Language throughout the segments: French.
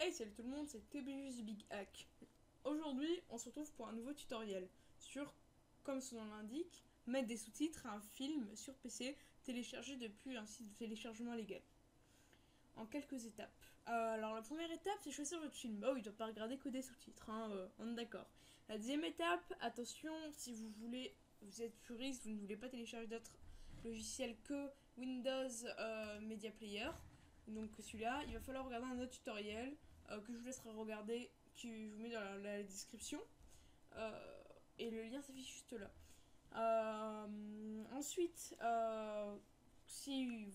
Hey, salut tout le monde, c'est TBJ The Big Hack. Aujourd'hui, on se retrouve pour un nouveau tutoriel sur, comme son nom l'indique, mettre des sous-titres à un film sur PC téléchargé depuis un site de téléchargement légal. En quelques étapes. Alors la première étape, c'est choisir votre film. Oh, il ne doit pas regarder que des sous-titres, on est d'accord. La deuxième étape, attention, si vous êtes puriste, vous ne voulez pas télécharger d'autres logiciels que Windows Media Player. Donc celui-là, il va falloir regarder un autre tutoriel que je vous laisserai regarder, que je vous mets dans la description. Et le lien s'affiche juste là. Ensuite, si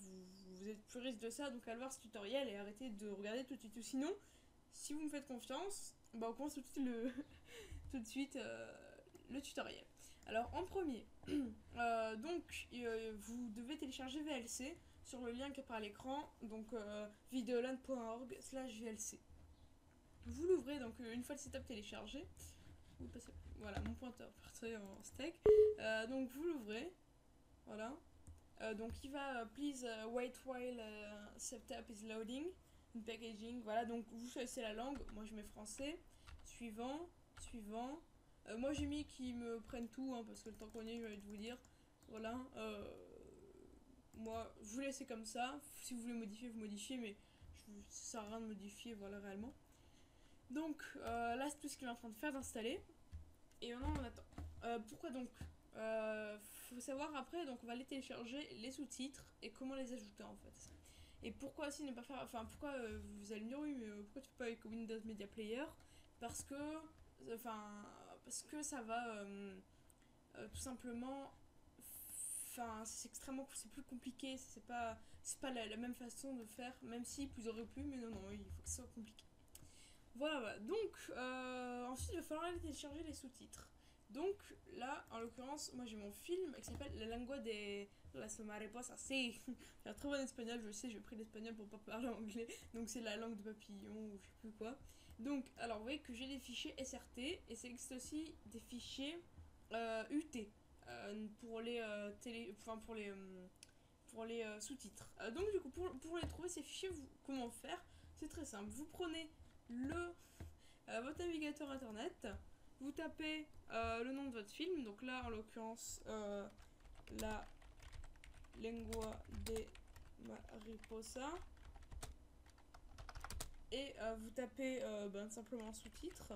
vous êtes puriste de ça, donc allez voir ce tutoriel et arrêtez de regarder tout de suite. Ou sinon, si vous me faites confiance, on commence tout de suite le tutoriel. Alors en premier, vous devez télécharger VLC sur le lien qui apparaît à l'écran, donc videoland.org/VLC. Vous l'ouvrez, donc une fois le setup téléchargé, vous passez, voilà, mon pointeur partait en steak. Donc vous l'ouvrez, voilà. Donc il va please wait while setup is loading in packaging. Voilà, donc vous choisissez la langue. Moi je mets français. Suivant. Moi j'ai mis qu'ils me prennent tout, parce que le temps qu'on y est, je vais vous dire. Voilà. Moi je vous laissez comme ça. Si vous voulez modifier, vous modifiez, mais ça sert à rien de modifier, voilà, réellement. Donc là c'est tout ce qu'il est en train de faire, d'installer. Et maintenant on attend. Pourquoi donc faut savoir après, donc on va aller télécharger les sous-titres et comment les ajouter en fait. Et pourquoi aussi ne pas faire, pourquoi vous allez me dire oui, mais pourquoi tu peux pas avec Windows Media Player? Parce que ça va tout simplement, c'est plus compliqué, c'est pas la même façon de faire, même si vous aurez pu, mais non, il faut que ce soit compliqué. Voilà. Donc ensuite il va falloir aller télécharger les sous-titres. Donc là, en l'occurrence, moi j'ai mon film qui s'appelle La Lengua de las Mariposas. C'est un très bon espagnol, je sais, j'ai pris l'espagnol pour pas parler anglais. Donc c'est la langue de papillon ou je sais plus quoi. Donc, alors vous voyez que j'ai des fichiers SRT et ça existe aussi des fichiers UT pour les sous-titres. Donc du coup, pour les trouver ces fichiers, comment faire? C'est très simple. Vous prenez votre navigateur internet. Vous tapez le nom de votre film, donc là en l'occurrence La Lengua de Mariposa, et vous tapez simplement sous-titres,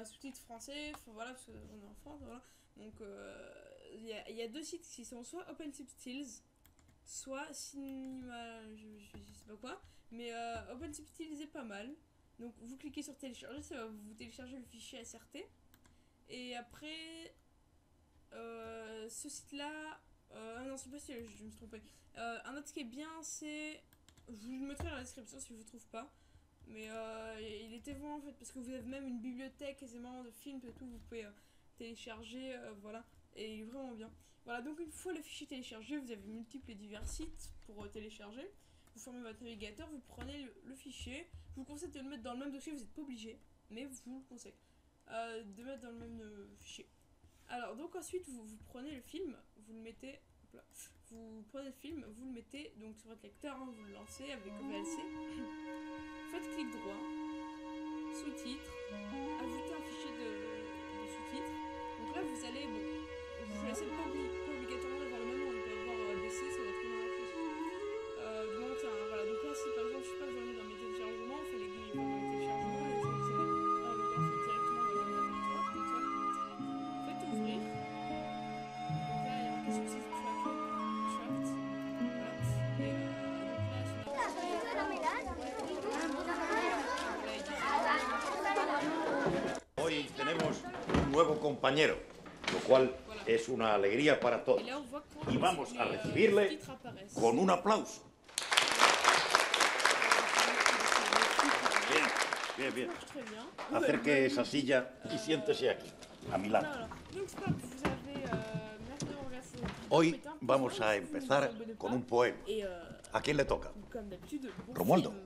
sous-titres français, voilà, parce qu'on est en France, voilà. Donc il y a deux sites qui sont soit OpenSubtitles, soit Cinema, je sais pas quoi, mais OpenSubtitles est pas mal. Donc vous cliquez sur télécharger, ça va vous télécharger le fichier SRT. Et après, ce site-là, non, je sais pas si je me suis trompée. Un autre qui est bien, c'est, je vous le mettrai dans la description si je ne trouve pas. Mais il était bon en fait, parce que vous avez même une bibliothèque aisément de films et tout, vous pouvez télécharger, voilà. Et il est vraiment bien. Voilà, donc une fois le fichier téléchargé, vous avez multiples et divers sites pour télécharger. Vous fermez votre navigateur, vous prenez le fichier. Je vous conseille de le mettre dans le même dossier, vous n'êtes pas obligé, mais je vous le conseille de mettre dans le même fichier. Alors, donc ensuite, vous prenez le film, vous le mettez, vous prenez le film, vous le mettez donc sur votre lecteur, vous le lancez avec VLC. Faites clic droit, sous-titres, ajoutez un fichier de sous-titres. Donc là, vous allez, vous laissez pas obligatoirement d'avoir le même nom, vous pouvez avoir ABC, ça va être une autre chose. Voilà, donc là, si par exemple, je sais pas, je vais mettre dans mes téléchargements, on fait l'aiguille dans mes téléchargements, et vous sélectionnez, là, en l'occurrence, c'est directement dans le même répertoire, comme ça. Faites ouvrir. Donc là, il y a marqué Success Tracked, voilà. Et donc là, sur Hoy tenemos un nuevo compañero, lo cual es una alegría para todos. Y vamos a recibirle con un aplauso. Bien. Acerque esa silla y siéntese aquí, a mi lado. Hoy vamos a empezar con un poema. ¿A quién le toca? Romualdo.